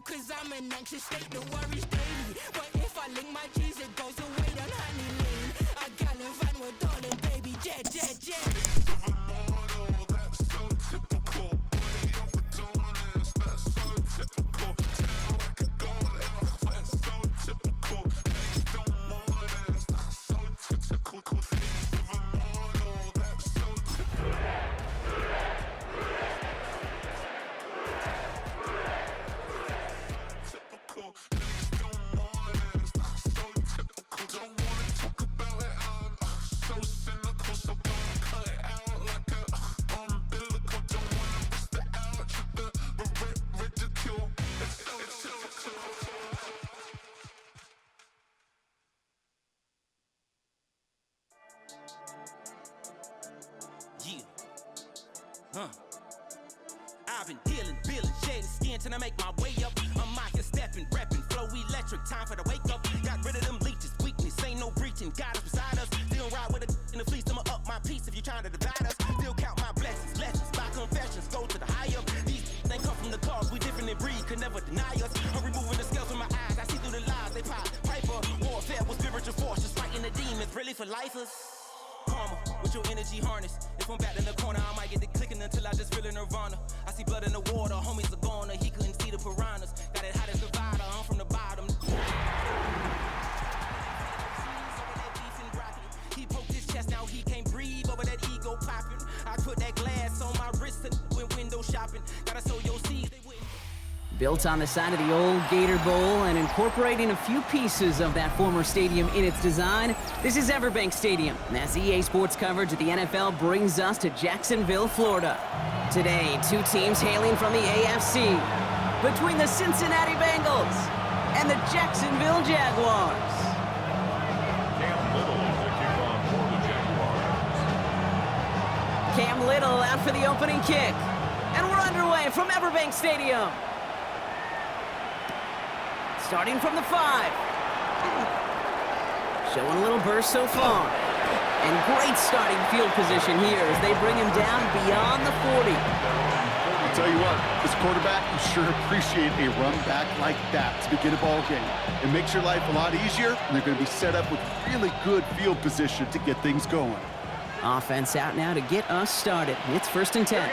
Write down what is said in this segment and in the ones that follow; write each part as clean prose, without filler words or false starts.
cause I'm an anxious state that worries daily. But if I link my G's, it goes away down honey lane. I got a van with all the baby jet, jet, jet. That's so typical. That's so typical. I could go there. That's so typical. That's so typical. That's so typical. I've been dealing, shading skin till I make my way up. I'm out here stepping, repping, flow electric, time for the wake up. Got rid of them leeches, weakness, ain't no breaching. God is beside us, still ride with a in the fleece. I'ma up my piece if you're trying to divide us. Still count my blessings, by confessions, go to the high up. These they come from the cause, we different in breed, could never deny us. I'm removing the scales from my eyes, I see through the lies, they pop. Piper, warfare with spiritual force, just fighting the demons, really for lifers. Karma, with your energy harness. If I'm back in the corner, I might get the clicking until I just feel a nirvana. I see blood in the water, homies are gone, he couldn't see the piranhas. Got it hot as divider, I'm from the bottom. He poked his chest, now he can't breathe over that ego popping. I put that glass on my wrist and went window shopping. Gotta sow your seeds, they wouldn't. Built on the side of the old Gator Bowl and incorporating a few pieces of that former stadium in its design, this is Everbank Stadium, as EA Sports coverage of the NFL brings us to Jacksonville, Florida. Today, two teams hailing from the AFC, between the Cincinnati Bengals and the Jacksonville Jaguars. Cam Little is the kickoff for the Jaguars. Cam Little out for the opening kick, and we're underway from Everbank Stadium. Starting from the 5. Showing a little burst so far. And great starting field position here as they bring him down beyond the 40. I'll tell you what, this quarterback, you sure appreciate a run back like that to begin a ball game. It makes your life a lot easier, and they're going to be set up with really good field position to get things going. Offense out now to get us started. It's 1st and 10.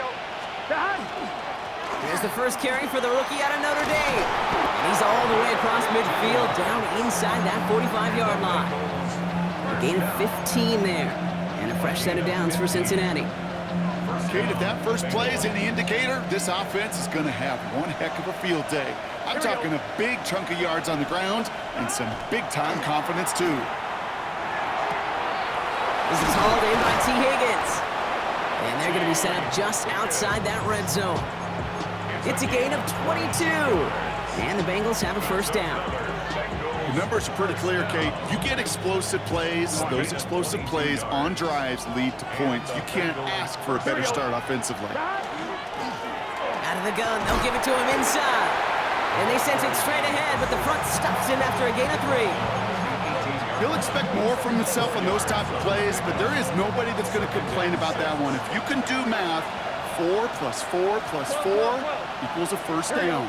Here's the first carry for the rookie out of Notre Dame. And he's all the way across midfield, down inside that 45-yard line. A gain of 15 there. And a fresh set of downs for Cincinnati. Kate, if that first play is any indicator, this offense is going to have one heck of a field day. I'm talking a big chunk of yards on the ground and some big-time confidence, too. This is hauled in by T. Higgins. And they're going to be set up just outside that red zone. It's a gain of 22. And the Bengals have a first down. The numbers are pretty clear, Kate. You get explosive plays. Those explosive plays on drives lead to points. You can't ask for a better start offensively. Out of the gun, they'll give it to him inside. And they send it straight ahead, but the front stops him after a gain of 3. He'll expect more from himself on those type of plays, but there is nobody that's going to complain about that one. If you can do math, 4 plus 4 plus 4 equals a first down.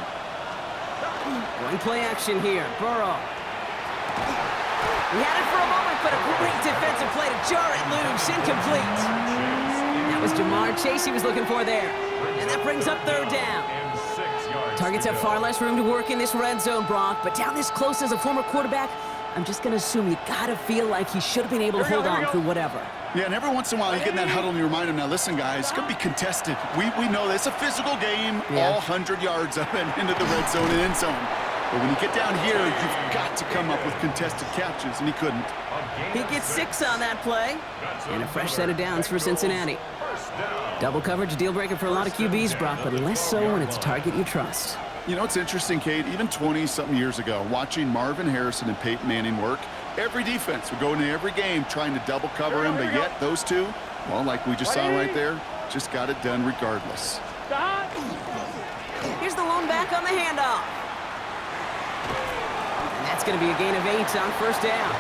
One play action here. Burrow. He had it for a moment, but a great defensive play to jar it loose. Incomplete. That was Jamar Chase he was looking for there. And that brings up 3rd down. Targets have far less room to work in this red zone, Brock, but down this close as a former quarterback, I'm just going to assume you got to feel like he should have been able to hold on through whatever. Yeah, and every once in a while you get in that huddle and you remind him, now listen, guys, it's going to be contested. We know that it's a physical game, all 100 yards up and into the red zone and end zone. But when you get down here, you've got to come up with contested catches, and he couldn't. He gets 6 on that play, and a fresh set of downs for Cincinnati. Double coverage, deal breaker for a lot of QBs, Brock, but less so when it's a target you trust. You know, it's interesting, Kate, even 20-something years ago, watching Marvin Harrison and Peyton Manning work, every defense would go into every game trying to double cover him, but yet those two, well, like we just saw right there, just got it done regardless. Here's the lone back on the handoff. And that's going to be a gain of 8 on first down.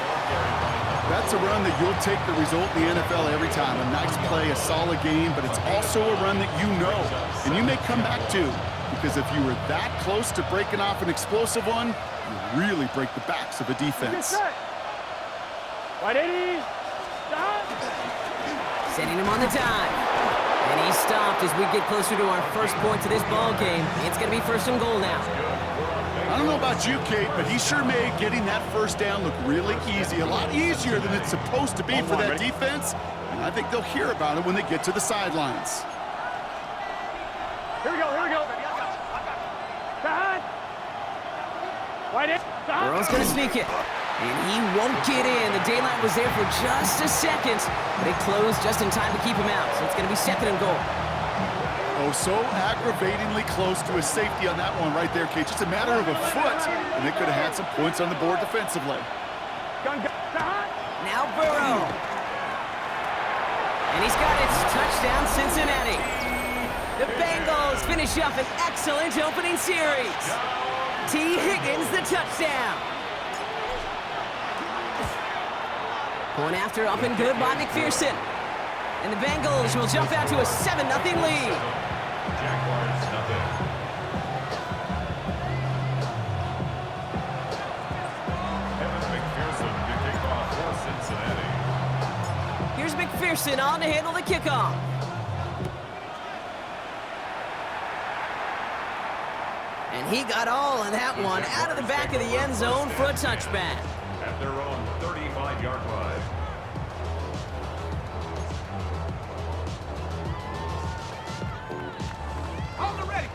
That's a run that you'll take the result in the NFL every time. A nice play, a solid game, but it's also a run that you know, and you may come back to. because if you were that close to breaking off an explosive one, you really break the backs of a defense. Right 80. Sending him on the dive. And he's stopped as we get closer to our first point to this ball game. It's going to be first and goal now. I don't know about you, Kate, but he sure made getting that first down look really easy. A lot easier than it's supposed to be for that defense. And I think they'll hear about it when they get to the sidelines. Here we go, here we go. Burrow's going to sneak it. And he won't get in. The daylight was there for just a second, but it closed just in time to keep him out. So it's going to be second and goal. Oh, so aggravatingly close to his safety on that one right there, Kate. Just a matter of a foot, and they could have had some points on the board defensively. Now Burrow. And he's got it. Touchdown, Cincinnati. The Bengals finish off an excellent opening series. T. Higgins, the touchdown. Point after, up and good by McPherson. And the Bengals will jump out to a 7-0 lead. Jaguars, nothing. McPherson to kick off for Cincinnati. Here's McPherson on to handle the kickoff. And he got all of that one out of the back of the end zone for a touchback. At their own 35-yard line.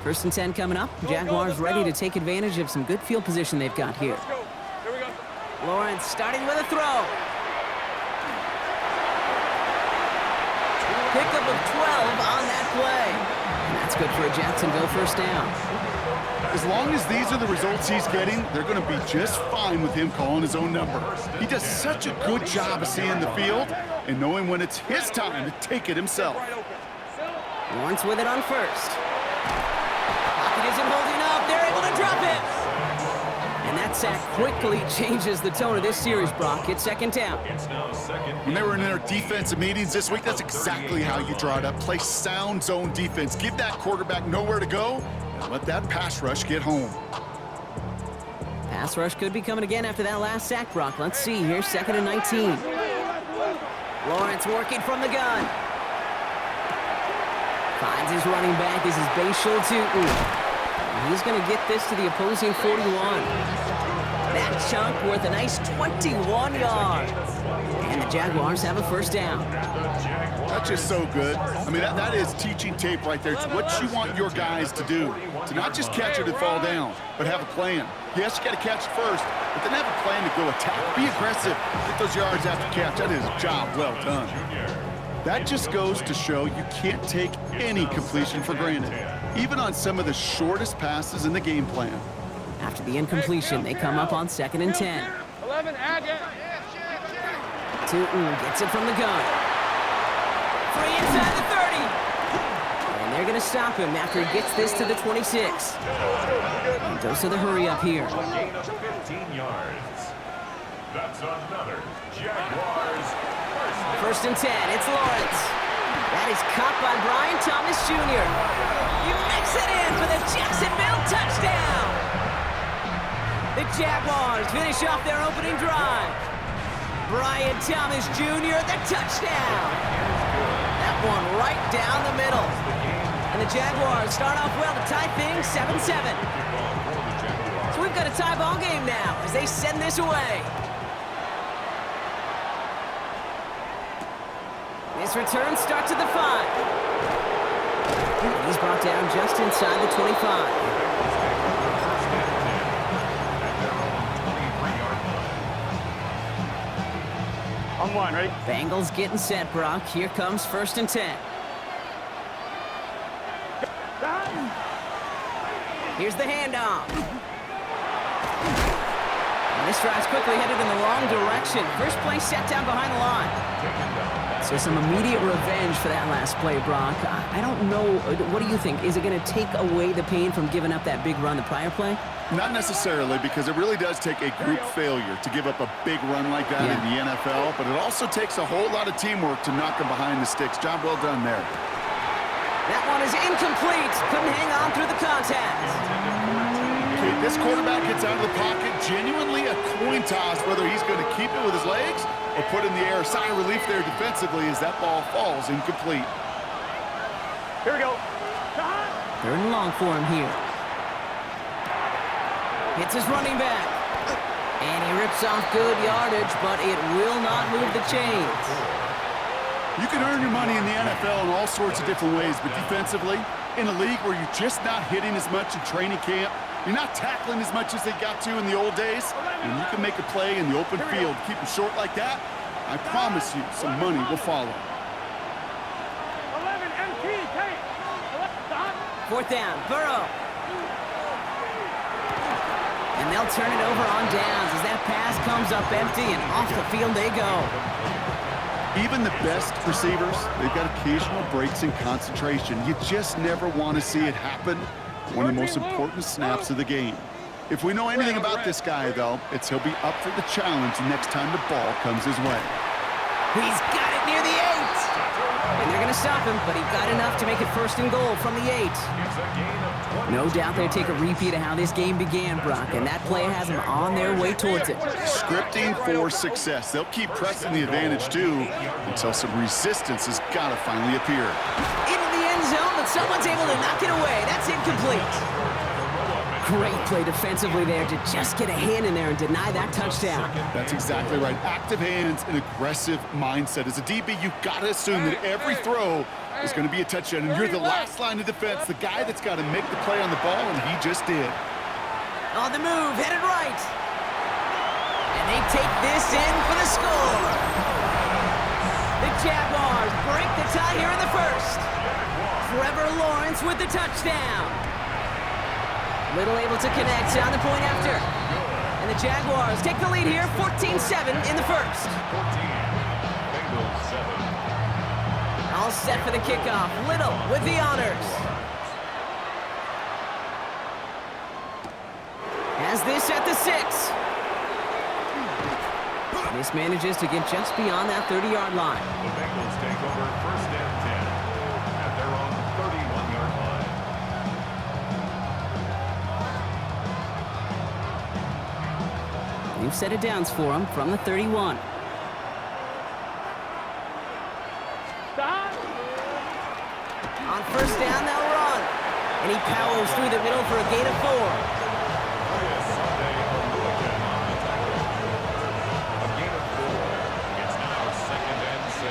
First and 10 coming up. Jaguars ready to take advantage of some good field position they've got here. Here we go. Lawrence starting with a throw. Pickup of 12 on that play. And that's good for a Jacksonville first down. As long as these are the results he's getting, they're going to be just fine with him calling his own number. He does such a good job of seeing the field and knowing when it's his time to take it himself. Lawrence with it on first. Pocket isn't holding up. They're able to drop it. And that sack quickly changes the tone of this series, Brock. It's second down. It's now second. When they were in their defensive meetings this week, that's exactly how you draw it up. Play sound zone defense. Give that quarterback nowhere to go. Let that pass rush get home. Pass rush could be coming again after that last sack, Brock. Let's see here, second and 19. Lawrence working from the gun. Finds his running back. This is Bashal Tootin. He's going to get this to the opposing 41. That chunk worth a nice 21 yards. And the Jaguars have a first down. That's just so good. I mean, that is teaching tape right there. It's what you want your guys to do. To not just catch it and fall down, but have a plan. Yes, you got to catch it first, but then have a plan to go attack. Be aggressive. Get those yards after catch. That is a job well done. That just goes to show you can't take any completion for granted, even on some of the shortest passes in the game plan. After the incompletion, they come up on second and 10. 11, add it. Tootin gets it from the gun. Free inside the 30. And they're going to stop him after he gets this to the 26. And dose of the hurry up here. A gain of 15 yards. That's another Jaguars First and 10, it's Lawrence. That is caught by Brian Thomas Jr. He makes it in for the Jacksonville touchdown. The Jaguars finish off their opening drive. Brian Thomas Jr., the touchdown. That one right down the middle. And the Jaguars start off well to tie things 7-7. So we've got a tie ball game now as they send this away. This return starts at the 5. He's brought down just inside the 25. On one, ready? Bengals getting set, Brock. Here comes first and 10. Here's the handoff. And this drive's quickly headed in the wrong direction. First play set down behind the line. So some immediate revenge for that last play, Brock. I don't know. What do you think? Is it going to take away the pain from giving up that big run the prior play? Not necessarily, because it really does take a group failure to give up a big run like that in the NFL, but it also takes a whole lot of teamwork to knock them behind the sticks. Job well done there. That one is incomplete. Couldn't hang on through the contact. Okay, this quarterback gets out of the pocket, genuinely a coin toss whether he's going to keep it with his legs or put it in the air. A sigh of relief there defensively as that ball falls incomplete. Here we go. 3rd and long for him here. Hits his running back. And he rips off good yardage, but it will not move the chains. You can earn your money in the NFL in all sorts of different ways, but defensively, in a league where you're just not hitting as much in training camp, you're not tackling as much as they got to in the old days, and you can make a play in the open field, keep it short like that, I promise you some money will follow. 11 MT, take. 4th down, Burrow. And they'll turn it over on downs as that pass comes up empty and off the field they go. Even the best receivers, they've got occasional breaks in concentration. You just never want to see it happen. One of the most important snaps of the game. If we know anything about this guy, though, it's he'll be up for the challenge next time the ball comes his way. He's got it near the 8. And they're going to stop him, but he got enough to make it 1st and goal from the 8. No doubt they'll take a repeat of how this game began, Brock, and that play has them on their way towards it. Scripting for success. They'll keep pressing the advantage, too, until some resistance has got to finally appear. Into the end zone, but someone's able to knock it away. That's incomplete. Great play defensively there to just get a hand in there and deny that touchdown. That's exactly right. Active hands and aggressive mindset. As a DB, you've got to assume that every throw is going to be a touchdown, and you're the last line of defense, the guy that's got to make the play on the ball, and he just did. On the move, headed right. And they take this in for the score. The Jaguars break the tie here in the 1st. Trevor Lawrence with the touchdown. Little able to connect on the point after. And the Jaguars take the lead here, 14-7 in the 1st. Bengals 7. All set for the kickoff. Little with the honors. Has this at the 6. This manages to get just beyond that 30-yard line. The Bengals take over 1st and 10 at their own 31-yard line. New set of downs for him from the 31. On 1st down, they'll run. And he powers through the middle for a gain of 4. Sunday, a Milliken on the tackle. A gain of 4. It's now 2nd and 6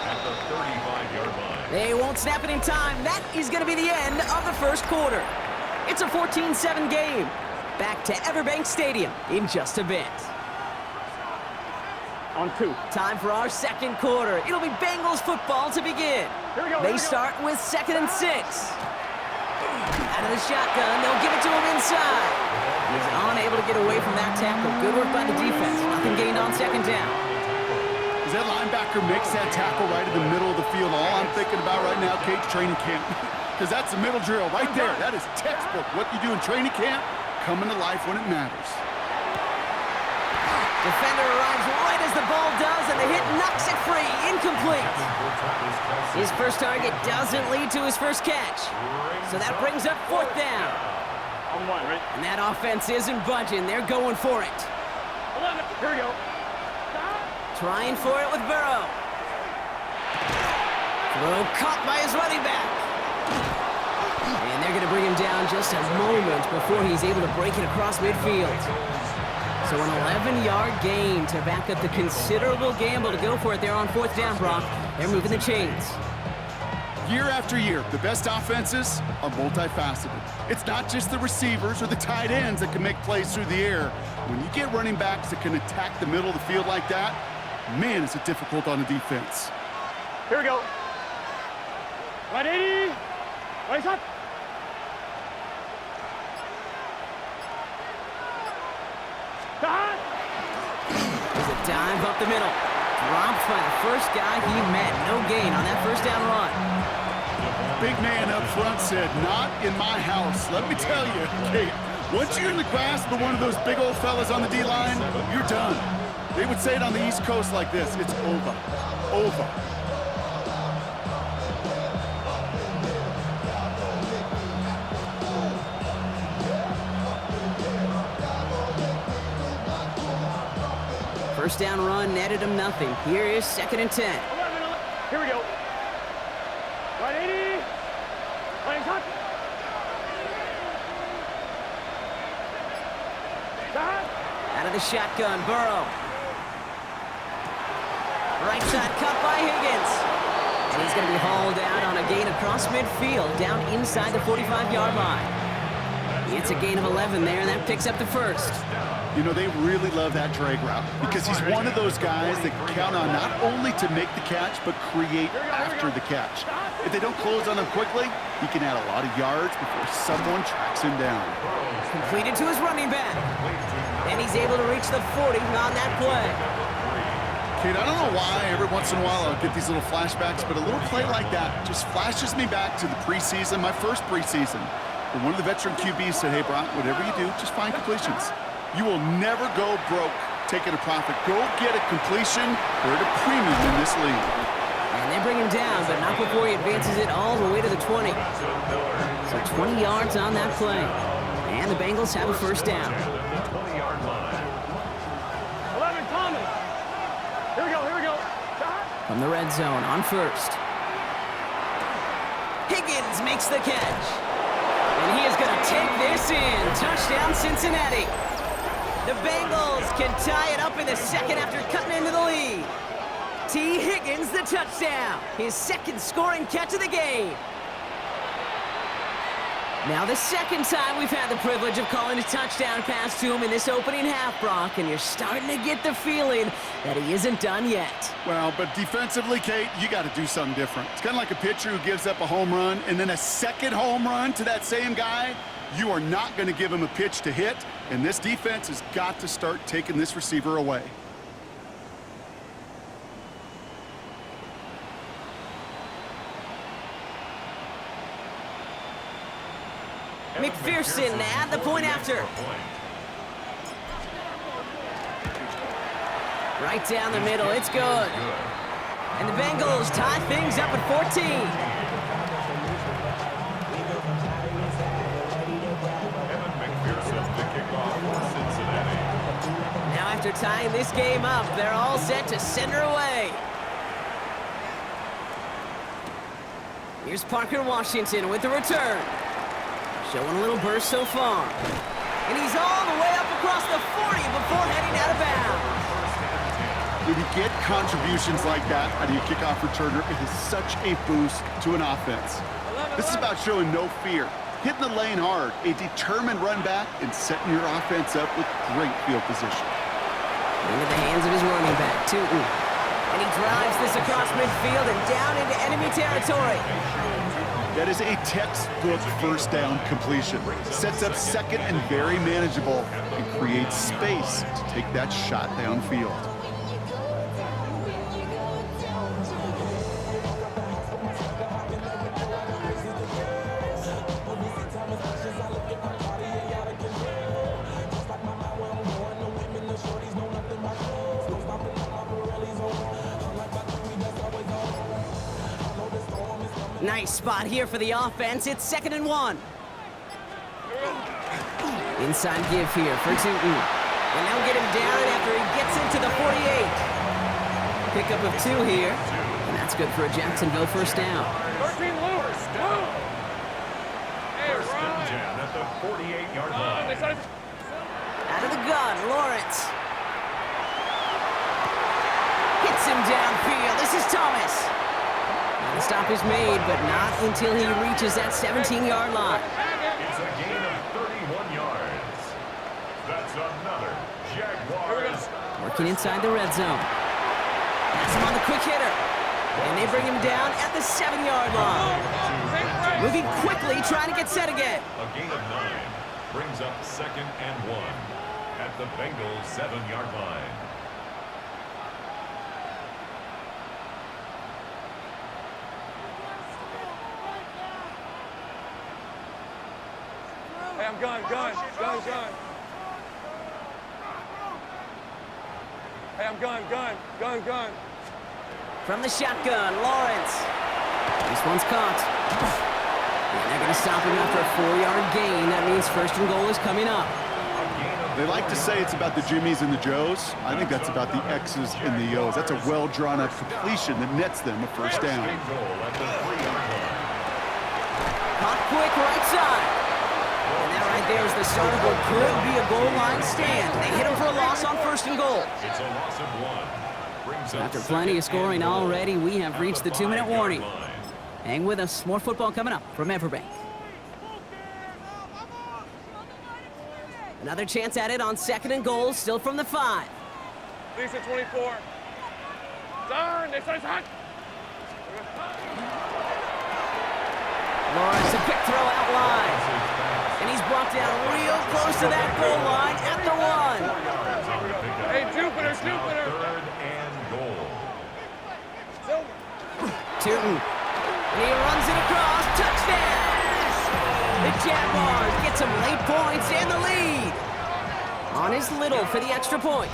at the 35-yard line. They won't snap it in time. That is going to be the end of the 1st quarter. It's a 14-7 game. Back to Everbank Stadium in just a bit. On 2. Time for our 2nd quarter. It'll be Bengals football to begin. Here we go. They start with 2nd and 6. Out of the shotgun, they'll give it to him inside. He's unable to get away from that tackle. Good work by the defense. Nothing gained on 2nd down. As that linebacker makes that tackle right in the middle of the field, all I'm thinking about right now, Cage, training camp. Because that's the middle drill right there. That is textbook. What you do in training camp, coming to life when it matters. Defender arrives right as the ball does, and the hit knocks it free. Incomplete. His first target doesn't lead to his first catch. So that brings up 4th down. On 1, right? And that offense isn't budging. They're going for it. 11. Here we go. Trying for it with Burrow. Throw caught by his running back. And they're going to bring him down just a moment before he's able to break it across midfield. So an 11-yard gain to back up the considerable gamble to go for it there on 4th down, Brock. They're moving the chains. Year after year, the best offenses are multifaceted. It's not just the receivers or the tight ends that can make plays through the air. When you get running backs that can attack the middle of the field like that, man, is it difficult on the defense. Here we go. Right 80. Right up. There's a dive up the middle. Dropped by the first guy he met. No gain on that 1st down run. Big man up front said, not in my house. Let me tell you, Kate, once you're in the grasp of one of those big old fellas on the D-line, you're done. They would say it on the East Coast like this, it's over. Over. First down run netted him nothing. Here is 2nd and 10. 11. Here we go. Right 80. Playing touch. Out of the shotgun, Burrow. Right side cut by Higgins. And he's going to be hauled out on a gain across midfield, down inside the 45-yard line. It's a gain of 11 there, and that picks up the first. You know, they really love that drag route because he's one of those guys that count on not only to make the catch, but create after the catch. If they don't close on him quickly, he can add a lot of yards before someone tracks him down. Completed to his running back. And he's able to reach the 40 on that play. Kate, I don't know why every once in a while I'll get these little flashbacks, but a little play like that just flashes me back to the preseason, my first preseason. But one of the veteran QBs said, hey, Brock, whatever you do, just find completions. You will never go broke taking a profit. Go get a completion. We're at a premium in this league. And they bring him down, but not before he advances it all the way to the 20. So 20 yards on that play. And the Bengals have a first down. 11, Thomas. Here we go, here we go. From the red zone on first. Higgins makes the catch. And he is going to take this in. Touchdown, Cincinnati. The Bengals can tie it up in the second after cutting into the lead. T. Higgins, the touchdown. His second scoring catch of the game. Now the second time we've had the privilege of calling a touchdown pass to him in this opening half, Brock, and you're starting to get the feeling that he isn't done yet. Well, but defensively, Kate, you got to do something different. It's kind of like a pitcher who gives up a home run and then a second home run to that same guy. You are not going to give him a pitch to hit, and this defense has got to start taking this receiver away. McPherson at the point after. Right down the middle, it's good. And the Bengals tie things up at 14. Now after tying this game up, they're all set to send her away. Here's Parker Washington with the return. Showing a little burst so far. And he's all the way up across the 40 before heading out of bounds. When you get contributions like that out of your kickoff returner, it is such a boost to an offense. This is about showing no fear, hitting the lane hard, a determined run back, and setting your offense up with great field position. Into the hands of his running back, Tootin. And he drives this across midfield and down into enemy territory. That is a textbook first down completion. Sets up second and very manageable and creates space to take that shot downfield. Nice spot here for the offense. It's 2nd and 1. Inside give here for Tootin. And they'll get him down after he gets into the 48. Pickup of 2 here. And that's good for a Jacksonville first down. 13 Lewis. Hey, First and 10 at the 48-yard line. Out of the gun, Lawrence. Hits him downfield. This is Thomas. The stop is made, but not until he reaches that 17-yard line. It's a gain of 31 yards. That's another Jaguars. Working inside the red zone. That's him on the quick hitter. And they bring him down at the 7-yard line. Moving quickly, trying to get set again. A gain of 9 brings up 2nd and 1 at the Bengals 7-yard line. Hey, I'm gun. Hey, I'm gun. From the shotgun, Lawrence. This one's caught. And they're going to stop him after a 4-yard gain. That means 1st and goal is coming up. A gain of They like to say it's about the Jimmies and the Joes. I think that's about the X's and the O's. That's a well-drawn-up completion that nets them a first down. Caught quick right side. And that right there is the start of what could be a goal line stand. They hit him for a loss on 1st and goal. It's a loss of 1. After plenty of scoring already, we have reached the 2-minute warning. Hang with us. More football coming up from Everbank. Another chance at it on 2nd and goal, still from the 5. Lisa 24. Turn, this is hot. Lawrence, a quick throw out wide. And he's brought down real close to that goal line at the 1. Hey, Jupiter. 3rd and goal. Tootin. And he runs it across. Touchdown! The Jaguars get some late points and the lead. On his Little for the extra point.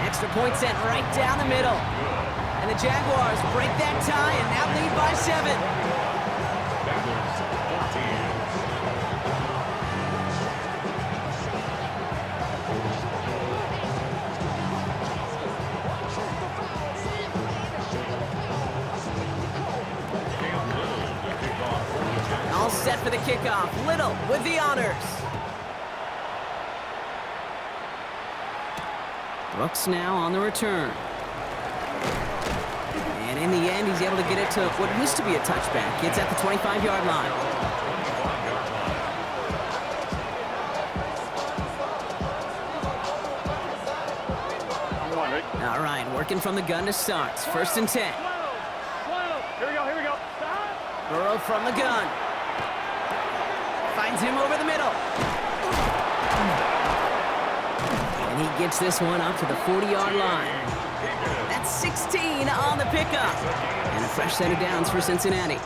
Extra point sent right down the middle. And the Jaguars break that tie and now lead by 7. All set for the kickoff. Little with the honors. Brooks now on the return. And in the end, he's able to get it to what used to be a touchback. It's at the 25-yard line. All right, working from the gun to start. 1st and 10. Here we go. Burrow from the gun. Finds him over the middle. And he gets this one up to the 40-yard line. That's 16 on the pickup. And a fresh set of downs for Cincinnati.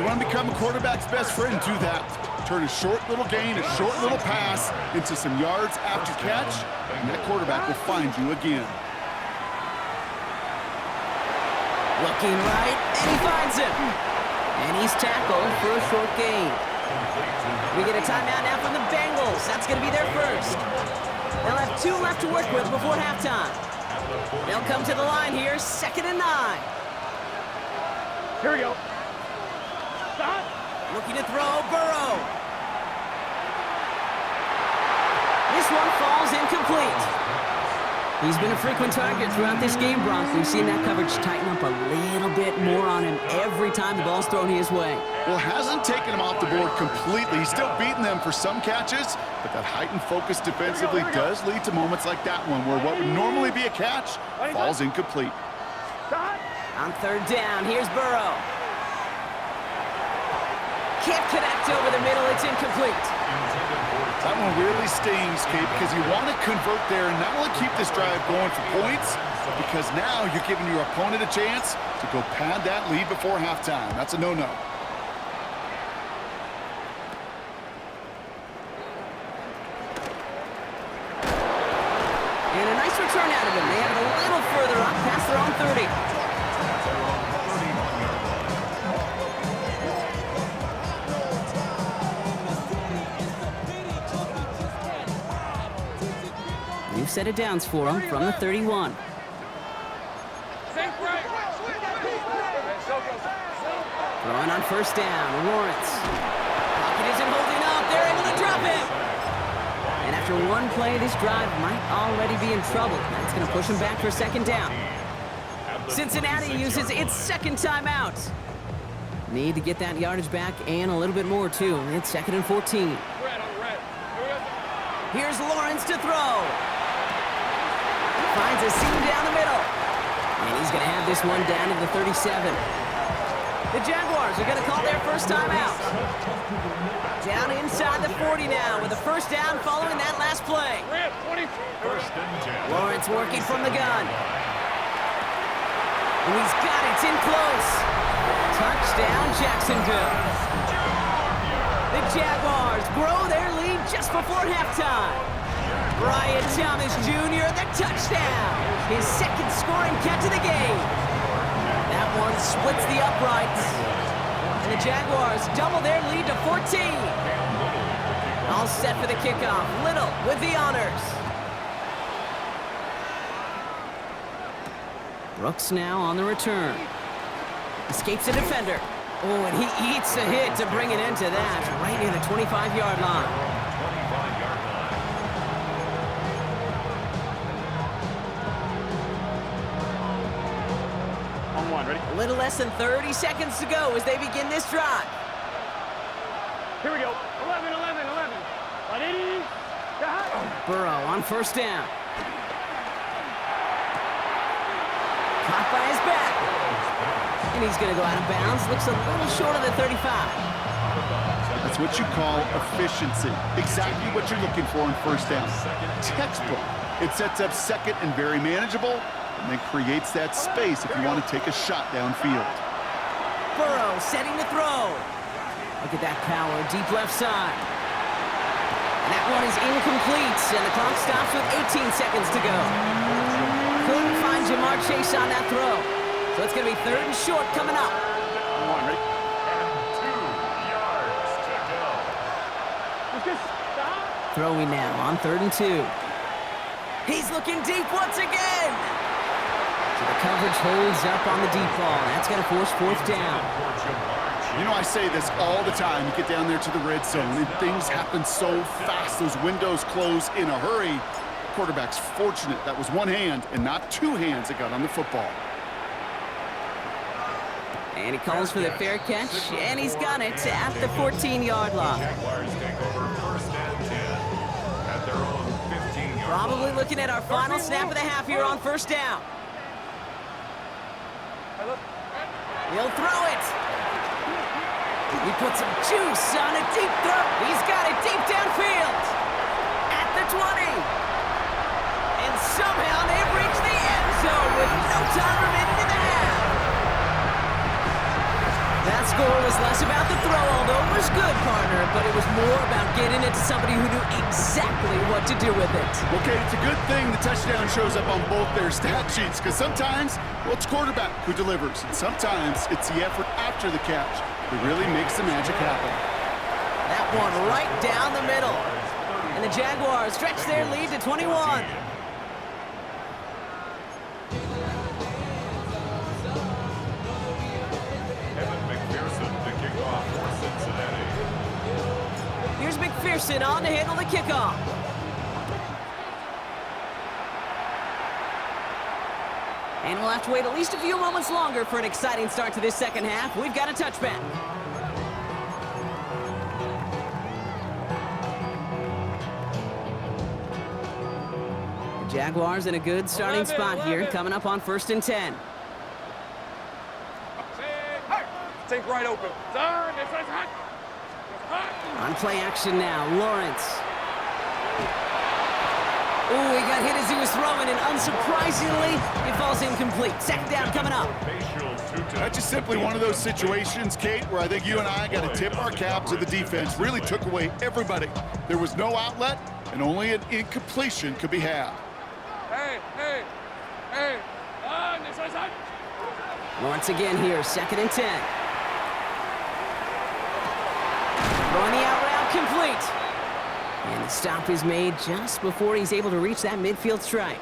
You want to become a quarterback's best friend, do that. Turn a short little gain, a short little pass into some yards after catch, and that quarterback will find you again. Looking right, and he finds him. And he's tackled for a short gain. We get a timeout now from the Bengals. That's going to be their first. They'll have 2 left to work with before halftime. They'll come to the line here, 2nd and 9. Here we go. Stop. Looking to throw, Burrow. This one falls incomplete. He's been a frequent target throughout this game, Brock. We've seen that coverage tighten up a little bit more on him every time the ball's thrown his way. Well, hasn't taken him off the board completely. He's still beating them for some catches, but that heightened focus defensively does lead to moments like that one where what would normally be a catch falls incomplete. On 3rd down, here's Burrow. Can't connect over the middle, it's incomplete. That one really stings, Kate, because you want to convert there and not only keep this drive going for points, because now you're giving your opponent a chance to go pad that lead before halftime. That's a no-no. And a nice return out of him. They have it a little further up past their own 30. New set of downs for him from the 31. Throwing on 1st down, Lawrence. Pocket isn't holding up. They're able to drop him. And after one play, this drive might already be in trouble. That's going to push him back for 2nd down. Cincinnati uses its 2nd timeout. Need to get that yardage back and a little bit more, too. It's 2nd and 14. Here's Lawrence to throw. Finds a seam down the middle. And he's going to have this one down to the 37. The Jaguars are going to call their first timeout. Down inside the 40 now with a 1st down following that last play. Lawrence working from the gun. And he's got it. It's in close. Touchdown, Jacksonville. The Jaguars grow their lead just before halftime. Brian Thomas Jr., the touchdown. His 2nd scoring catch of the game. That one splits the uprights. And the Jaguars double their lead to 14. All Bengals set for the kickoff. Little with the honors. Brooks now on the return. Escapes a defender. Oh, and he eats a hit to bring it into that, right near the 25-yard line. 25-yard line. On one, ready? A little less than 30 seconds to go as they begin this drive. Here we go. 11, 11, 11. 180. Burrow on first down. Caught by his back. And he's going to go out of bounds. Looks a little short of the 35. That's what you call efficiency. Exactly what you're looking for in first down. Textbook. It sets up second and very manageable, and then creates that space if you want to take a shot downfield. Burrow setting to throw. Look at that power, deep left side. And that one is incomplete, and the clock stops with 18 seconds to go. Couldn't find Jamar Chase on that throw. So it's going to be third and short coming up. On one, ready? And 2 yards to go. Let's just stop. Throwing now on 3rd and 2. He's looking deep once again. So the coverage holds up on the deep ball. That's going to force 4th down. You know, I say this all the time. You get down there to the red zone, and things happen so fast. Those windows close in a hurry. Quarterback's fortunate that was one hand and not 2 hands that got on the football. And he calls for the fair catch, and he's got it at the 14-yard line. Jaguars take over first and 10 at their own 15-yard Probably line. looking at our final snap of the half here on first down. He'll throw it. He puts some juice on a deep throw. He's got it deep downfield. At the 20. And somehow they've reached the end zone with no time remaining in the half. That score was less about the throw, although it was good, partner, but it was more about getting it to somebody who knew exactly what to do with it. Okay, it's a good thing the touchdown shows up on both their stat sheets, because sometimes, well, it's quarterback who delivers, and sometimes it's the effort after the catch that really makes the magic happen. That one right down the middle. And the Jaguars stretch their lead to 21. Here's McPherson on to handle the kickoff. And we'll have to wait at least a few moments longer for an exciting start to this second half. We've got a touchback. The Jaguars in a good starting spot here, coming up on 1st and 10. Take right open. On play action now, Lawrence. Ooh, he got hit as he was throwing, and unsurprisingly, it falls incomplete. Second down coming up. That's just simply one of those situations, Kate, where I think you and I got to tip our cap to the defense. Really took away everybody. There was no outlet, and only an incompletion could be had. Hey. Lawrence again here, 2nd and 10. Throwing the out route complete. And the stop is made just before he's able to reach that midfield strike.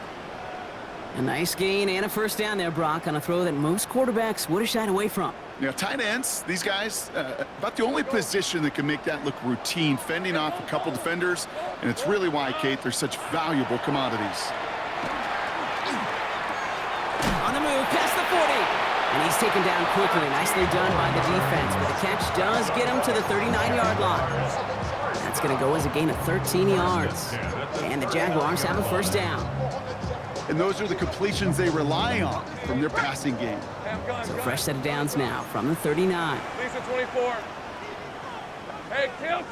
A nice gain and a first down there, Brock, on a throw that most quarterbacks would have shied away from. You know, tight ends, these guys, about the only position that can make that look routine, fending off a couple defenders, and it's really why, Kate, they're such valuable commodities. On the move, past the 40. And he's taken down quickly. Nicely done by the defense, but the catch does get him to the 39-yard line. That's going to go as a gain of 13 yards. And the Jaguars have a first down. And those are the completions they rely on from their passing game. So fresh set of downs now from the 39. Lisa 24. Hey, kill.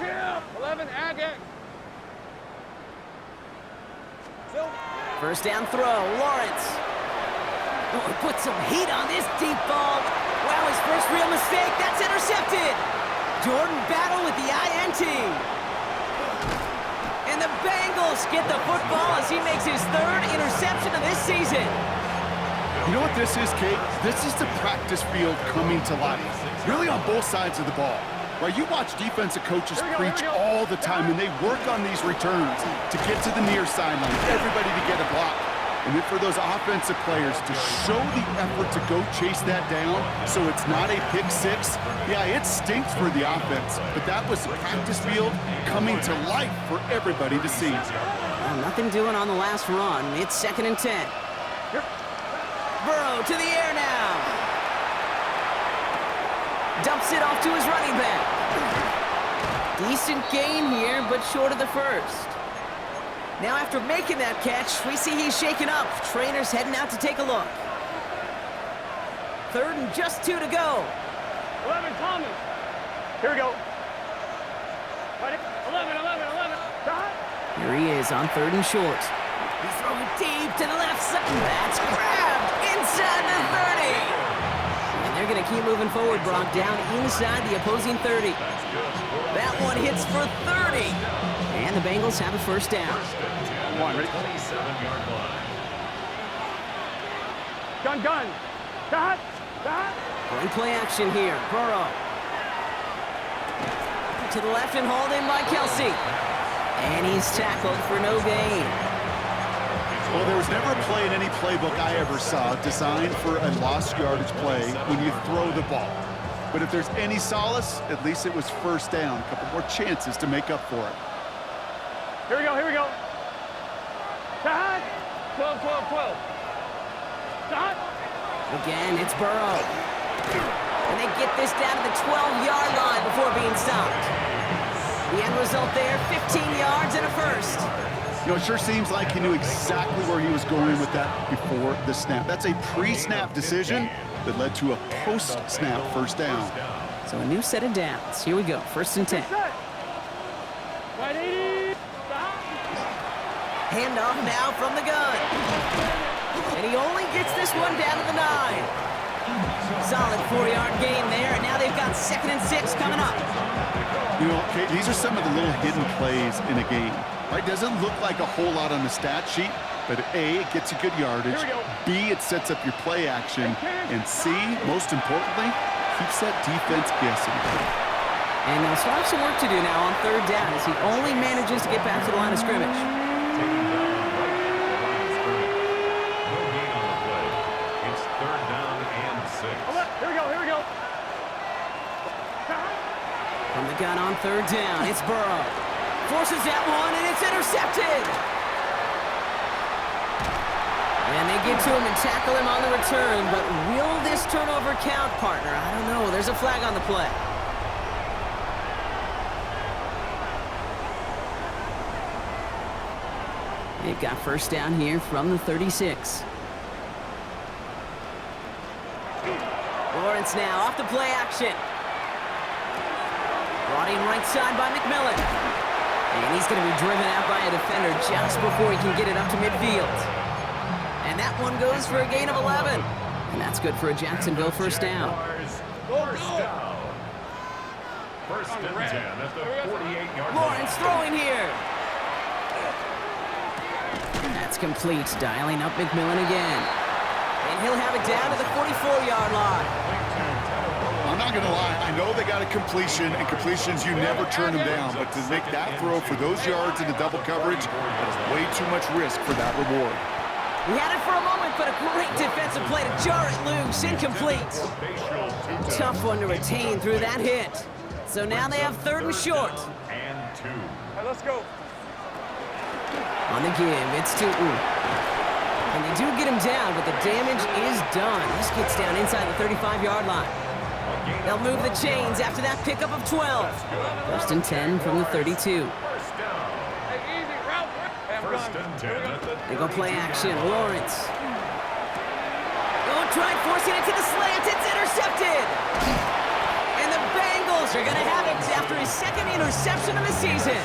11, Agate. First down throw, Lawrence. Oh, he put some heat on this deep ball. Wow, his first real mistake. That's intercepted. Jordan Battle with the INT. And the Bengals get the football as he makes his 3rd interception of this season. You know what this is, Kate? This is the practice field coming to life. Really on both sides of the ball. Right, you watch defensive coaches preach all the time, and they work on these returns to get to the near sideline, everybody to get a block. And then for those offensive players to show the effort to go chase that down so it's not a pick six, yeah, it stinks for the offense. But that was the practice field coming to life for everybody to see. Well, nothing doing on the last run. It's 2nd and 10. Burrow to the air now. Dumps it off to his running back. Decent gain here, but short of the first. Now after making that catch, we see he's shaken up. Trainer's heading out to take a look. 3rd and just 2 to go. 11, Thomas. Here we go. 11. Shot. Here he is on 3rd and short. He's throwing deep to the left side. That's grabbed inside the 30. And they're going to keep moving forward, Brock, down inside the opposing 30. That one hits for 30. And the Bengals have a first down. Come on, ready? 27-yard line. Gun. Shot. Going play action here. Burrow. To the left and hauled in by Kelsey. And he's tackled for no gain. Well, there was never a play in any playbook I ever saw designed for a lost yardage play when you throw the ball. But if there's any solace, at least it was first down. A couple more chances to make up for it. Here we go. Shot. 12. Shot. Again, it's Burrow. And they get this down to the 12-yard line before being stopped. The end result there, 15 yards and a first. You know, it sure seems like he knew exactly where he was going with that before the snap. That's a pre-snap decision that led to a post-snap first down. So a new set of downs. Here we go, 1st and 10. Right 80. Handoff now from the gun. And he only gets this one down to the 9. Solid 4-yard gain there, and now they've got 2nd and 6 coming up. You know, okay, these are some of the little hidden plays in a game. Right? Doesn't look like a whole lot on the stat sheet, but A, it gets you good yardage. B, it sets up your play action. And C, most importantly, keeps that defense guessing. And they'll still have some work to do now on 3rd down as he only manages to get back to the line of scrimmage. Taking down right at the line of scrimmage. No gain on the play. It's 3rd down and 6. Here we go. From the gun on 3rd down, it's Burrow. Forces that one, and it's intercepted. And they get to him and tackle him on the return, but will this turnover count, partner? I don't know. There's a flag on the play. They've got first down here from the 36. Lawrence now off the play action. Brought in right side by McMillan. And he's going to be driven out by a defender just before he can get it up to midfield. And that one goes for a gain of 11. And that's good for a Jacksonville first down. First down. 1st and 10 at the 48-yard line. Lawrence throwing here. That's complete. Dialing up McMillan again. And he'll have it down to the 44-yard line. I'm not going to lie. I know they got a completion, and completions, you never turn them down. But to make that throw for those yards into double coverage, that is way too much risk for that reward. We had it for a moment, but a great defensive play to jar it loose. Incomplete. Tough one to retain through that hit. So now they have 3rd and short. And 2. All right, let's go. On the give, it's to And they do get him down, but the damage is done. This gets down inside the 35-yard line. They'll move the chains after that pickup of 12. 1st and 10 from the 32. First down. First and 10. They go play action. Lawrence. Don't try forcing it to the slant. It's intercepted. And the Bengals are going to have it after his 2nd interception of the season.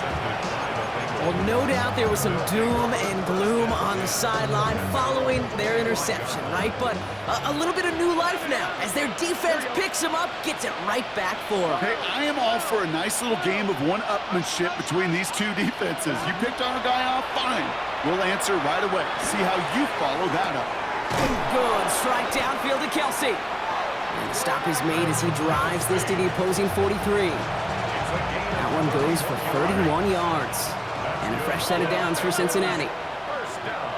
Well, no doubt there was some doom and gloom on the sideline following their interception, right? But a little bit of new life now as their defense picks them up, gets it right back for them. Hey, I am all for a nice little game of one-upmanship between these two defenses. You picked our guy off, fine. We'll answer right away. See how you follow that up. Good strike downfield to Kelsey. And the stop is made as he drives this to the opposing 43. That one goes for 31 yards. And a fresh set of downs for Cincinnati. First down.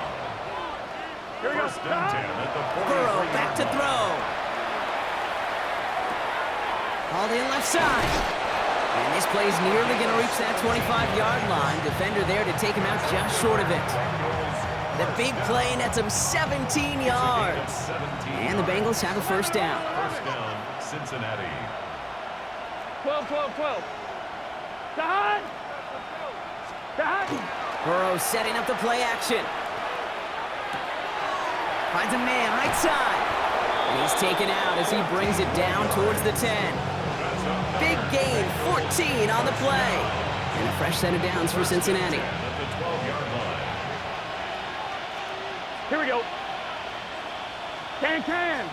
Here we go. First and 10 at the 43. Burrow back to throw. Hauled in left side. And this play's nearly going to reach that 25-yard line. Defender there to take him out just short of it. The big play nets him 17 yards. And the Bengals have a first down. First down, Cincinnati. 12, 12, 12. Side. Side. Burrow setting up the play action. Finds a man right side. And he's taken out as he brings it down towards the 10. Big gain, 14 on the play. And a fresh set of downs for Cincinnati. At the 12-yard line. Here we go. Can.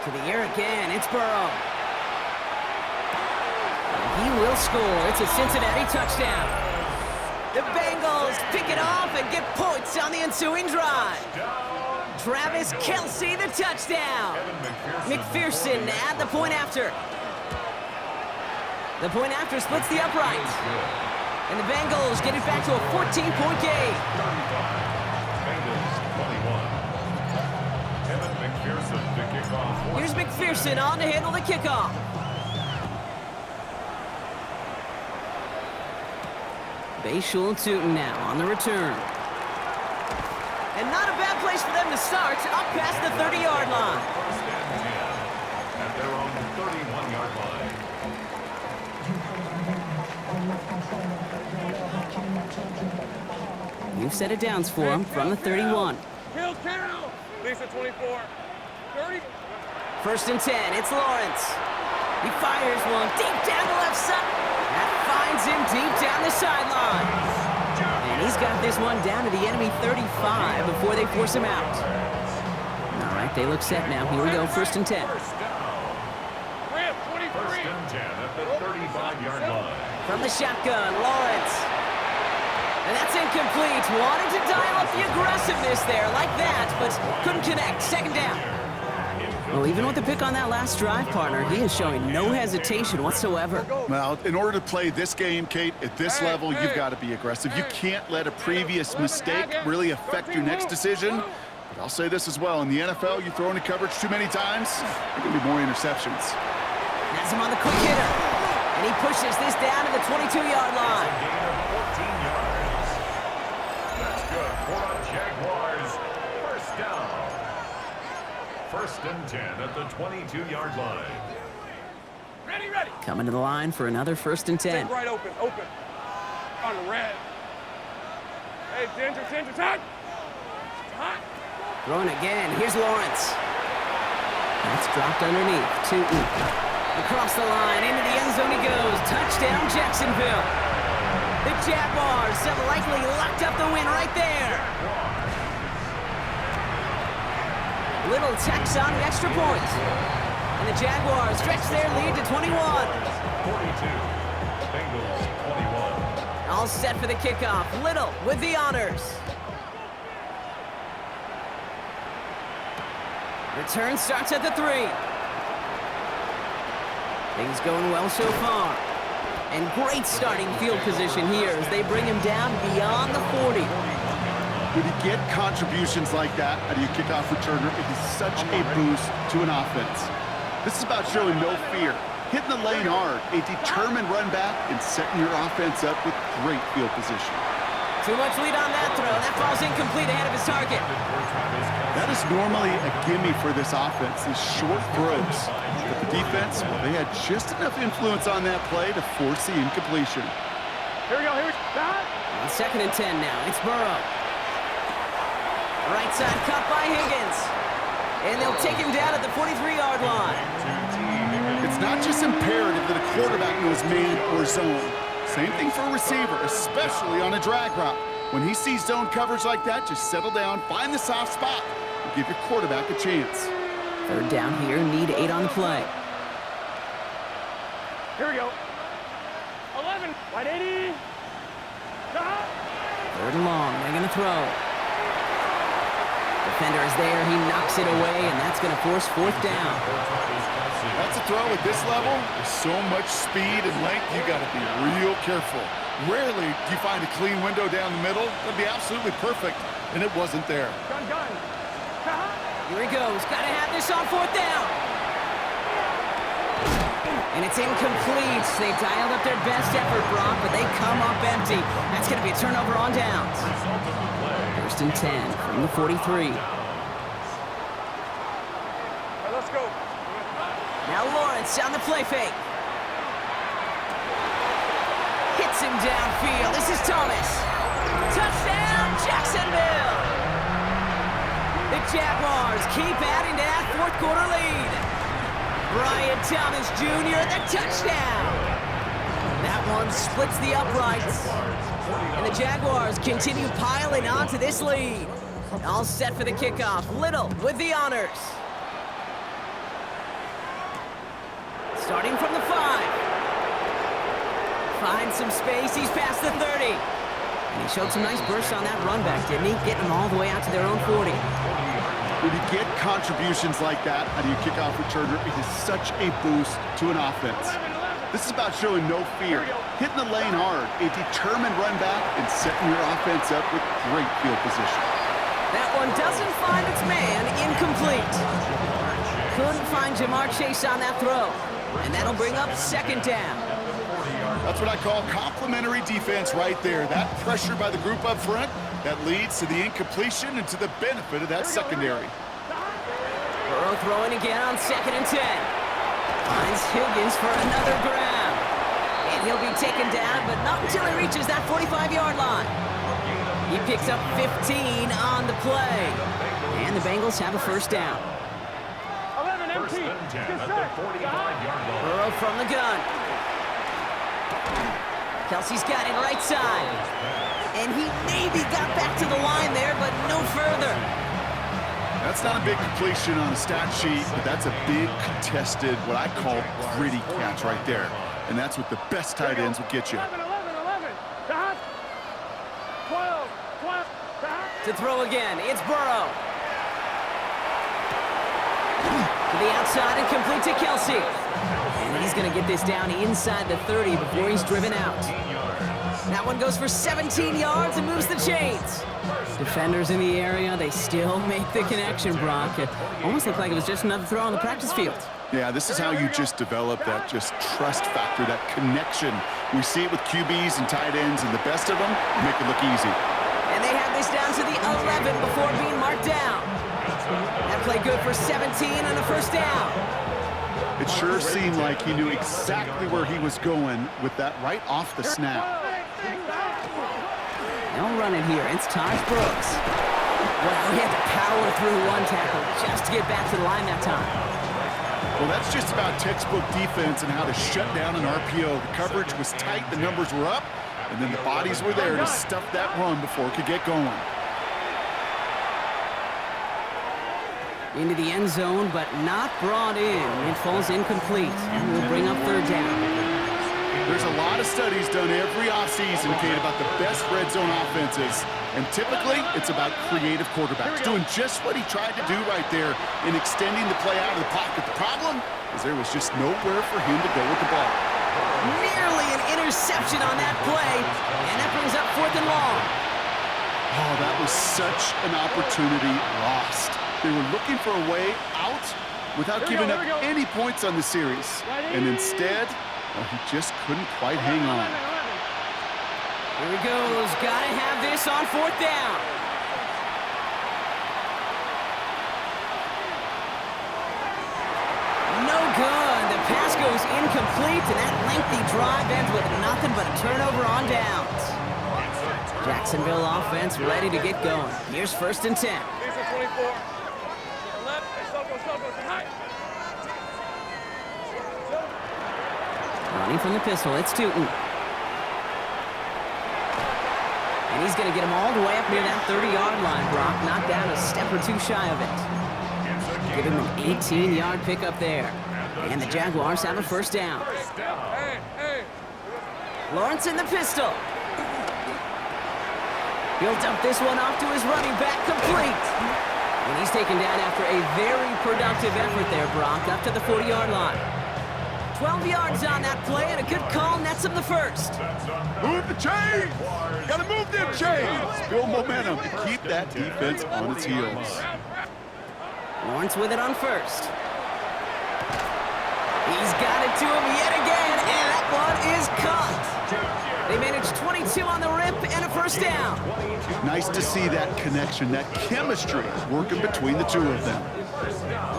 To the air again, it's Burrow. And he will score. It's a Cincinnati touchdown. The Bengals pick it off and get points on the ensuing drive. Travis Kelce, the touchdown. McPherson at the point after. The point after splits the uprights. And the Bengals get it back to a 14-point game. 35. Bengals 21. Kevin McPherson to kick off. Here's McPherson on to handle the kickoff. Bayshul Tootin now on the return. And not a bad place for them to start, up past the 30-yard line. First and 10 at their own 31-yard line. New set of downs for him from the 31. Kill. Lisa 24. 30. First and 10, it's Lawrence. He fires one deep down the left side. That finds him deep down the sideline. And he's got this one down to the enemy 35 before they force him out. All right, they look set now. Here we go, first and 10. First down. Ramp 23. First and 10 at the 35-yard line. From the shotgun, Lawrence. And that's incomplete. Wanted to dial up the aggressiveness there like that, but couldn't connect. Second down. Well, even with the pick on that last drive, partner, he is showing no hesitation whatsoever. Well, in order to play this game, Kate, at this level, you've got to be aggressive. You can't let a previous mistake really affect your next decision. But I'll say this as well. In the NFL, you throw into coverage too many times, there can be more interceptions. Has him on the quick hitter. And he pushes this down to the 22-yard line. Gain of 14 yards. That's good for the Jaguars. First down. First and 10 at the 22-yard line. Ready. Coming to the line for another first and 10. Right open. On the red. Hey, Ginger, time. Hot. Throwing again. Here's Lawrence. That's dropped underneath. Tootin. Across the line. Into the end zone he goes. Touchdown, Jacksonville. The Jaguars have likely locked up the win right there. Little tacks on the extra point. And the Jaguars stretch their lead to 21. 42. Bengals 21. All set for the kickoff. Little with the honors. Return starts at the 3. Things going well so far. And great starting field position here as they bring him down beyond the 40. When you get contributions like that out of your kickoff returner, it is such a boost to an offense. This is about showing no fear, hitting the lane hard, a determined run back, and setting your offense up with great field position. Too much lead on that throw. That falls incomplete ahead of his target. That is normally a gimme for this offense, these short throws. But the defense, well, they had just enough influence on that play to force the incompletion. Here we go. Stop. On second and 10 now. It's Burrow. Right side cut by Higgins. And they'll take him down at the 43-yard line. It's not just imperative that a quarterback knows man or zone. Same thing for a receiver, especially on a drag route. When he sees zone coverage like that, just settle down, find the soft spot, and give your quarterback a chance. Third down here, need 8 on the play. Here we go. 11. Wide 80. Stop. Third and long, they're going to throw. Defender is there, he knocks it away, and that's going to force fourth down. That's a throw at this level. There's so much speed and length, you got to be real careful. Rarely do you find a clean window down the middle. That'd be absolutely perfect, and it wasn't there. Gun. Here he goes, got to have this on fourth down. And it's incomplete. They dialed up their best effort, Brock, but they come up empty. That's going to be a turnover on downs. First and 10 from the 43. Let's go. Now Lawrence on the play fake. Hits him downfield. This is Thomas. Touchdown, Jacksonville! The Jaguars keep adding to that fourth quarter lead. Brian Thomas Jr., the touchdown! That one splits the uprights. And the Jaguars continue piling onto this lead. All set for the kickoff. Little with the honors. Starting from the 5. Finds some space, he's past the 30. And he showed some nice bursts on that run back, didn't he? Getting them all the way out to their own 40. When you get contributions like that out of your kickoff returner, it is such a boost to an offense. This is about showing no fear, hitting the lane hard, a determined run back, and setting your offense up with great field position. That one doesn't find its man, incomplete. Couldn't find Jamar Chase on that throw. And that'll bring up second down. That's what I call complimentary defense right there. That pressure by the group up front, that leads to the incompletion and to the benefit of that secondary. Burrow throwing again on second and 10. Finds Higgins for another grab. And he'll be taken down, but not until he reaches that 45-yard line. He picks up 15 on the play. And the Bengals have a first down. 11 empty. Get set. Burrow from the gun. Kelsey's got it right side. And he maybe got back to the line there, but no further. That's not a big completion on a stat sheet, but that's a big contested, what I call gritty catch right there. And that's what the best tight ends will get you. 11. 12. To throw again, it's Burrow. To the outside and complete to Kelsey. And he's going to get this down inside the 30 before he's driven out. That one goes for 17 yards and moves the chains. Defenders in the area, they still make the connection, Brock. It almost looked like it was just another throw on the practice field. Yeah, this is how you just develop that just trust factor, that connection. We see it with QBs and tight ends, and the best of them make it look easy. And they have this down to the 11 before being marked down. That play good for 17 and a first down. It sure seemed like he knew exactly where he was going with that right off the snap. They'll run it here. It's Taj Brooks. Well, he had to power through one tackle just to get back to the line that time. Well, that's just about textbook defense and how to shut down an RPO. The coverage was tight, the numbers were up, and then the bodies were there to stuff that run before it could get going. Into the end zone, but not brought in. It falls incomplete, and will bring up third down. There's a lot of studies done every offseason, Kate, about the best red zone offenses. And typically, it's about creative quarterbacks, doing just what he tried to do right there in extending the play out of the pocket. The problem is there was just nowhere for him to go with the ball. Nearly an interception on that play, and that brings up fourth and long. Oh, that was such an opportunity lost. They were looking for a way out without giving up any points on the series. And instead, well, he just couldn't quite hang on. Here he goes. Gotta have this on fourth down. No good. The pass goes incomplete, and that lengthy drive ends with nothing but a turnover on downs. Jacksonville offense ready to get going. Here's first and 10. 24. Left. Running from the pistol, it's Tootin. And he's going to get him all the way up near that 30-yard line, Brock. Knocked down a step or two shy of it. Give him an 18-yard pickup there. And the Jaguars have a first down. Lawrence in the pistol. He'll dump this one off to his running back, complete. And he's taken down after a very productive effort there, Brock, up to the 40-yard line. 12 yards on that play, and a good call nets him the first. Move the chains! Gotta move them chains! Build momentum to keep that defense on its heels. Lawrence with it on first. He's got it to him yet again, and that one is caught. They managed 22 on the rip and a first down. Nice to see that connection, that chemistry working between the two of them.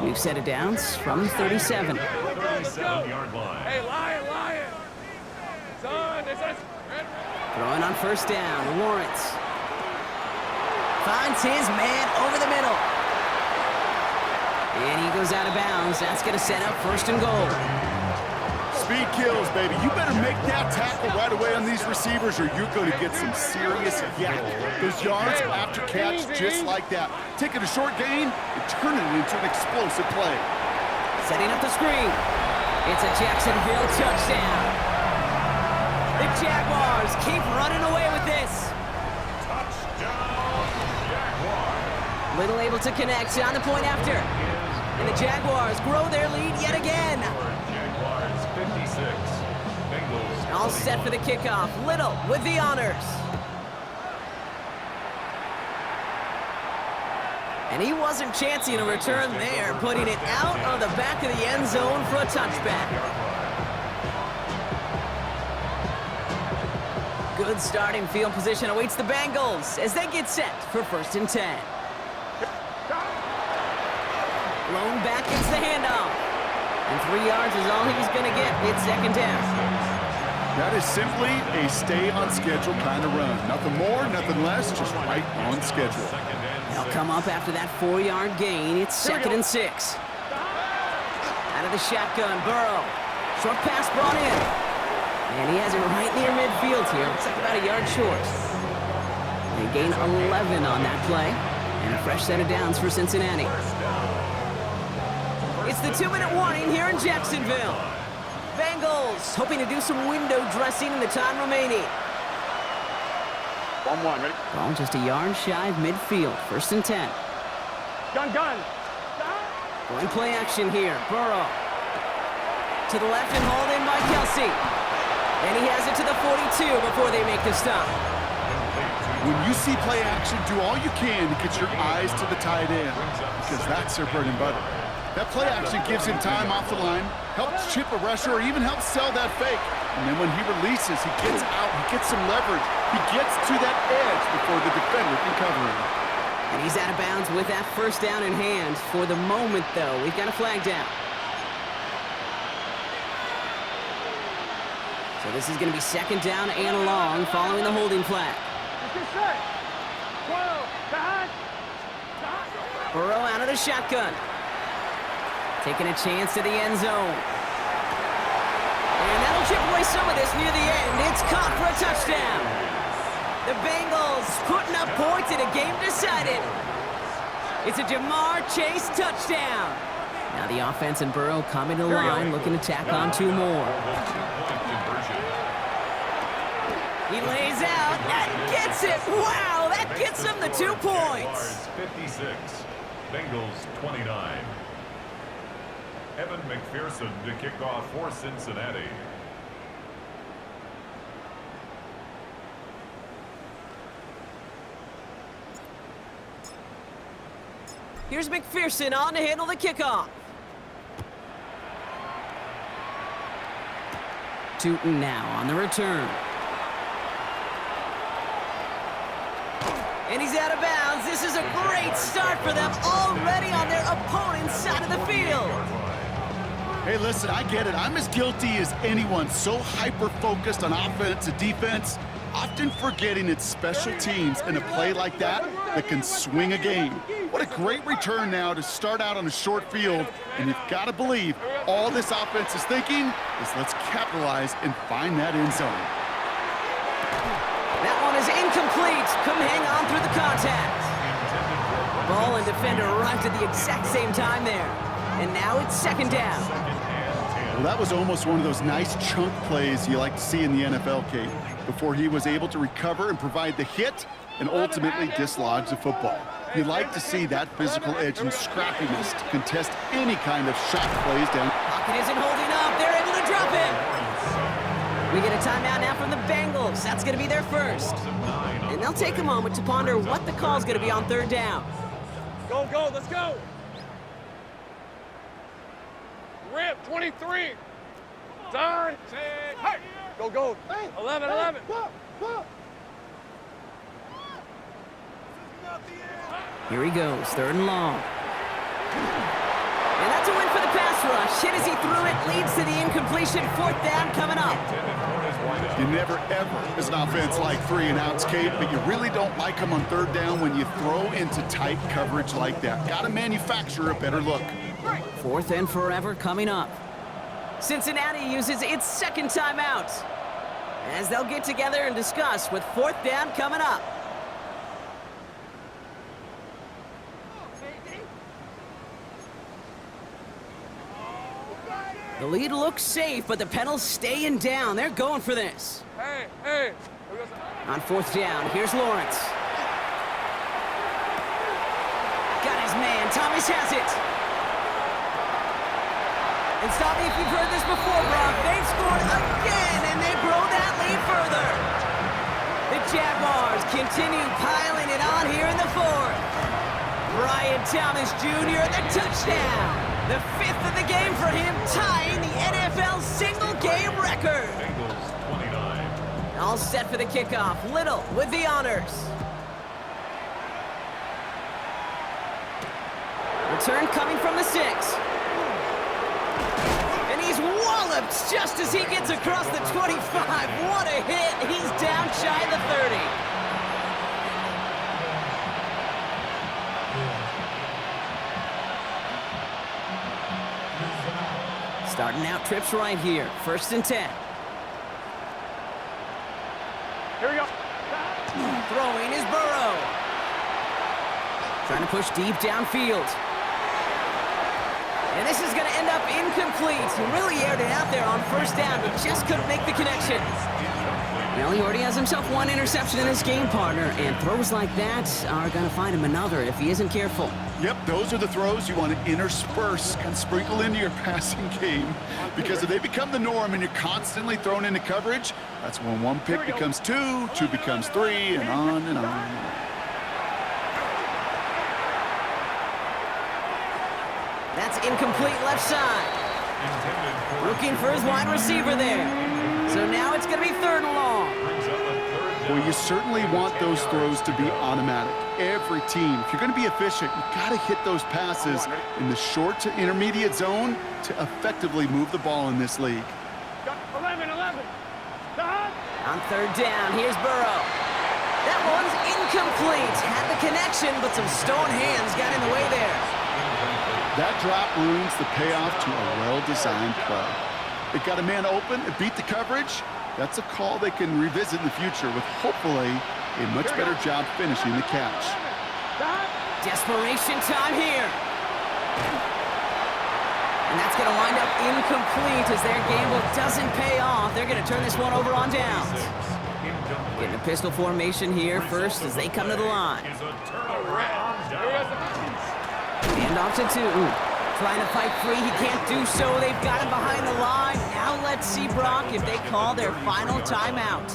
New set of downs from 37. 37-yard line. Hey, Lion! Son, this is... Throwing on first down, Lawrence. Finds his man over the middle. And he goes out of bounds. That's going to set up first and goal. Speed kills, baby. You better make that tackle right away on these receivers or you're going to get some serious yak. Those yards after catch just like that. Taking a short gain and turning it into an explosive play. Setting up the screen. It's a Jacksonville touchdown. The Jaguars keep running away with this. Touchdown, Jaguars. Little able to connect on the point after. And the Jaguars grow their lead yet again. Jaguars 56. Bengals All set for the kickoff. Little with the honors. And he wasn't chancing a return there, putting it out of the back of the end zone for a touchback. Good starting field position awaits the Bengals as they get set for first and 10. Blown back into the handoff. And 3 yards is all he's going to get. It's second down. That is simply a stay-on-schedule kind of run. Nothing more, nothing less, just right on schedule. They'll come up after that 4-yard gain. It's second and 6. Out of the shotgun, Burrow. Short pass brought in. And he has it right near midfield here. Looks like about a yard short. They gain 11 on that play. And a fresh set of downs for Cincinnati. It's the 2-minute warning here in Jacksonville. Bengals hoping to do some window dressing in the time remaining. 1-1, ready? Ball just a yard shy of midfield. First and 10. Gun! Going play action here. Burrow. To the left and hauled in by Kelsey. And he has it to the 42 before they make the stop. When you see play action, do all you can to get your eyes to the tight end because that's their bread and butter. That play action gives him time off the line, helps chip a rusher, or even helps sell that fake. And then when he releases, he gets out, he gets some leverage. He gets to that edge before the defender can cover him. And he's out of bounds with that first down in hand. For the moment, though, we've got a flag down. So this is going to be second down and long following the holding flag. Burrow out of the shotgun. Taking a chance to the end zone. And that'll chip away some of this near the end. It's caught for a touchdown. The Bengals putting up points in a game decided. It's a Jamar Chase touchdown. Now the offense and Burrow coming to the line, looking to tack on 2 more. He lays out. That gets it. Wow, that gets him the 2 points. 56. Bengals 29. Evan McPherson to kick off for Cincinnati. Here's McPherson on to handle the kickoff. Tootin now on the return. And he's out of bounds. This is a great start for them, already on their opponent's side of the field. Hey, listen, I get it. I'm as guilty as anyone. So hyper-focused on offense and defense, often forgetting it's special teams in a play like that that can swing a game. What a great return now to start out on a short field. And you've got to believe all this offense is thinking is let's capitalize and find that end zone. That one is incomplete. Couldn't hang on through the contact. Ball and defender arrived at the exact same time there. And now it's second down. Well, that was almost one of those nice chunk plays you like to see in the NFL, Kate, before he was able to recover and provide the hit and ultimately dislodge the football. You like to see that physical edge and scrappiness to contest any kind of shot plays down. Pocket isn't holding up. They're able to drop it. We get a timeout now from the Bengals. That's going to be their first. And they'll take a moment to ponder what the call is going to be on third down. Go, go, let's go. Rip, 23. Turn. Hey. Go, go. 11, 11. Here he goes, third and long. And that's a win for the pass rush. Hit as he threw it, leads to the incompletion. Fourth down coming up. You never, ever, as an offense, like 3-and-outs, Kate, but you really don't like them on third down when you throw into tight coverage like that. Got to manufacture a better look. Fourth and forever coming up. Cincinnati uses its second timeout as they'll get together and discuss with fourth down coming up. The lead looks safe, but the pedals staying down. They're going for this. Hey, hey. On fourth down, here's Lawrence. Got his man. Thomas has it. And stop me if you've heard this before, Brock. They've scored again, and they grow that lead further. The Jaguars continue piling it on here in the fourth. Brian Thomas Jr., the touchdown. The fifth of the game for him, tying the NFL single-game record. Bengals 29. All set for the kickoff. Little with the honors. Return coming from the 6. And he's walloped just as he gets across the 25. What a hit. He's down shy of the 30. Starting out trips right here. First and 10. Here we go. Throwing is Burrow. Trying to push deep downfield. And this is going to end up incomplete. He really aired it out there on first down, but just couldn't make the connection. Well, he already has himself one interception in his game, partner, and throws like that are going to find him another if he isn't careful. Yep, those are the throws you want to intersperse and sprinkle into your passing game, because if they become the norm and you're constantly thrown into coverage, that's when one pick becomes two, two becomes three, and on and on. That's incomplete left side. Looking for his wide receiver there. So now it's going to be third and long. Well, you certainly want those throws to be automatic. Every team, if you're going to be efficient, you've got to hit those passes in the short to intermediate zone to effectively move the ball in this league. 11, 11. On third down, here's Burrow. That one's incomplete. Had the connection, but some stone hands got in the way there. That drop ruins the payoff to a well-designed play. It got a man open, it beat the coverage. That's a call they can revisit in the future with hopefully a much better job finishing the catch. Desperation time here. And that's going to wind up incomplete as their gamble doesn't pay off. They're going to turn this one over on downs. Getting a pistol formation here first as they come to the line. Hand off to Tootin. Trying to fight free, he can't do so. They've got him behind the line. Now let's see, Brock, if they call their final timeout.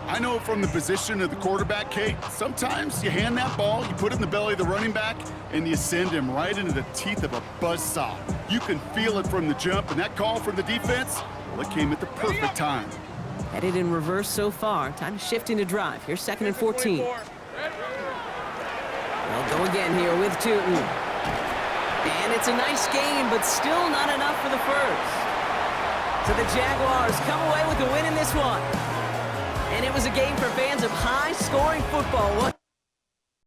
I know from the position of the quarterback, Kate, sometimes you hand that ball, you put it in the belly of the running back, and you send him right into the teeth of a buzzsaw. You can feel it from the jump, and that call from the defense, well, it came at the perfect time. Headed in reverse so far. Time to shift into drive. Here's second and 14. They'll go again here with Tootin. And it's a nice game, but still not enough for the first. So the Jaguars come away with the win in this one. And it was a game for fans of high-scoring football.